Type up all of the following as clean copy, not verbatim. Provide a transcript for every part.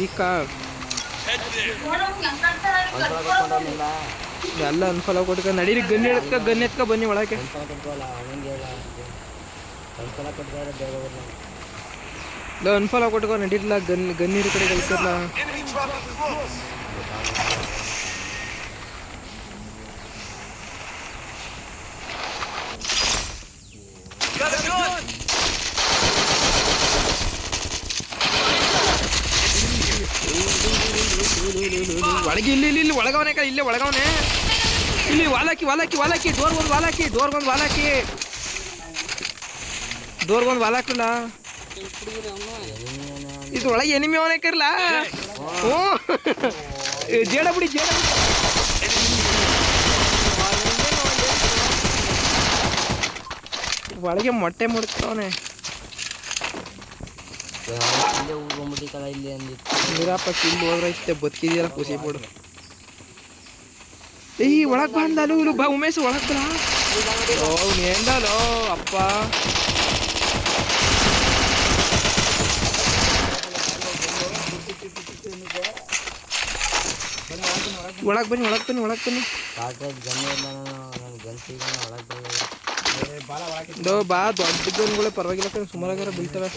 ಈಗ ಎಲ್ಲ ಅನ್ಫಾಲೋ ಕೊಟ್ಕ ನಡೀರಿ ಗನ್ ಎತ್ಕ ಬನ್ನಿ ಒಳಗೆ. ಅನ್ಫಾಲೋ ಕೊಟ್ಕೋ ನಡೀರ್ಲ ಗನ್ನೀರ್ ಕಡೆ ಕಳ್ಸಿರ್ಲ. ಒಳಗೆ ಇಲ್ಲಿ ಒಳಗವನೆ ಇಲ್ಲೇ ಒಳಗವನೆ. ಇಲ್ಲಿ ವಾಲಾಕಿ ಡೋರ್ಗೊಂದು ವಾಲಾಕಿಲ್ಲ. ಇದು ಒಳಗೆ ಎನಿಮಿ ಅವನೇಕಿರ್ಲ. ಹ್ಞೂ ಜೇಡ ಬಿಡಿ ಒಳಗೆ ಮೊಟ್ಟೆ ಮುಡ್ತವನೆ. ನೀರಪ್ಪ ಇಲ್ಲಿ ಹೋದ್ರೈತೆ ಬದುಕಿದೆಯಲ್ಲ ಖುಷಿ ಪಡು. ಒಳಗೆ ಬಂದಲು ಇಲ್ಲಿ ಬಾ ಉಮೇಶ್ ಒಳಗೆ ಬರ. ನೇಂದಲೋ ಅಪ್ಪ. ಒಳಗೆ ಬನ್ನಿ ಬಾ. ದೊಡ್ಡ ಗನ್ಗಳೇ ಪರವಾಗಿಲ್ಲ, ಸುಮಾರಾಗಾರ ಬೀಳ್ತವೆ.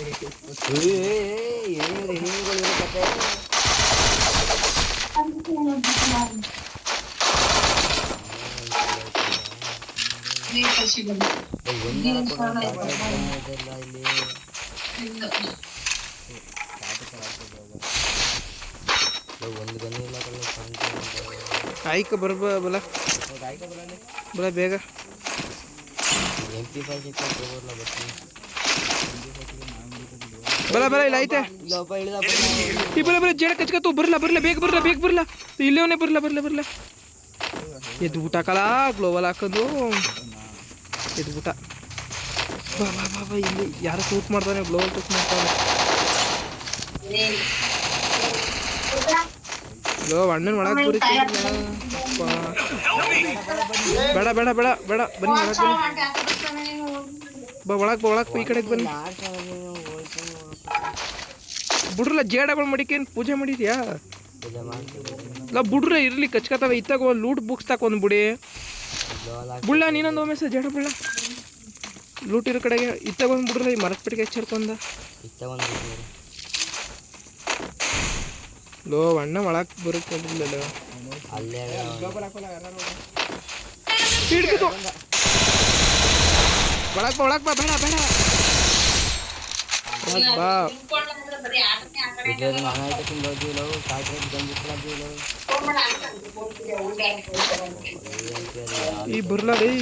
ಆಯ್ಕ ಬಲ ಬೇಗ. ಬಲ ಇಲ್ಲ ಐತೆ. ಬಲ ಜೇಡ ಕಚ್ಕತ್ತು. ಬರ್ಲ ಬೇಗ ಬರ್ಲ. ಇಲ್ಲವನೇ ಬರ್ಲ. ಎದ್ದು ಊಟ ಕಲ ಗ್ಲೋವಲ್ ಹಾಕೋದು. ಎದ್ದು ಊಟ. ಬಾ ಇಲ್ಲಿ ಯಾರು ಶೂಟ್ ಮಾಡ್ತಾನೆ. ಗ್ಲೋವಲ್ ಶೂಟ್ ಮಾಡ್ತಾನೆ. ಅಣ್ಣನ ಒಳಗೆ ಬೇಡ ಬನ್ನಿ ಒಳಗೆ ಈ ಕಡೆಗೆ ಬನ್ನಿ. ಬಿಡ್ರಲ್ಲ ಜೇಡಗಳು ಮಡಿಕೇನು ಪೂಜೆ ಮಾಡಿದ್ಯಾ? ಇಲ್ಲ ಬಿಡ್ರೆ ಇರ್ಲಿ ಕಚ್ಕತಾವ. ಇತ್ತಾಗ ಒಂದು ಲೂಟ್ ಬುಕ್ಸ್ ತಗೊಂಡು ಬಿಡಿ. ಬುಳ್ಳ ನೀನೊಂದು ಮೆಸೇಜ್ ಜೇಡ ಬುಳ್ಳ ಲೂಟ್ ಇರೋ ಕಡೆಗೆ ಇತ್ತಾಗ ಒಂದು ಬಿಡ್ರಲ್ಲ. ಈ ಮರದ ಪೆಟ್ಟಿಗೆ ಎಚ್ಚರ್ಕೊಂಡ ಅಣ್ಣ ಒಳಕ್ ಬರುತ್ತೆ. ಹಿಡ್ಕಿತು ಒಳಕ್ ಬಾ ಬೇಡ ಬಾ. ಈ ಬರ್ಲ ರೀ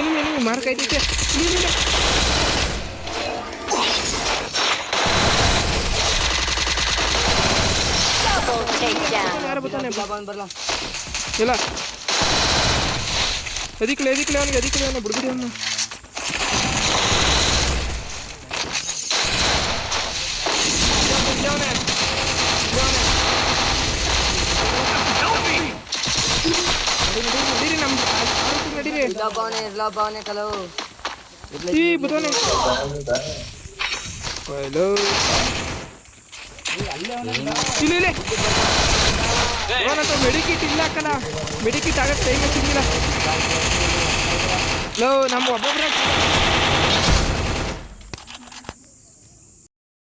ಎನಿಮಿ ಮಾರ್ಕ್ ಐತೈತೆ. ಯಾರು ಬರ್ತಾನೆ? ಇಲ್ಲ ಅದಕ್ಕೆ ಅವನಿಗೆ ಬಿಡ್ಬಿಡಿ ಅವನು. ಮೆಡಿಕಿಟ್ ಇಲ್ಲ ಅಕ್ಕಲ್ಲ. ಮೆಡಿಕಿಟ್ ಆಗತ್ತೆ ಟೈಮ್ ಸಿಗಿಲ್ಲ. ನಮ್ಮ ಒಬ್ಬೊಬ್ಬರ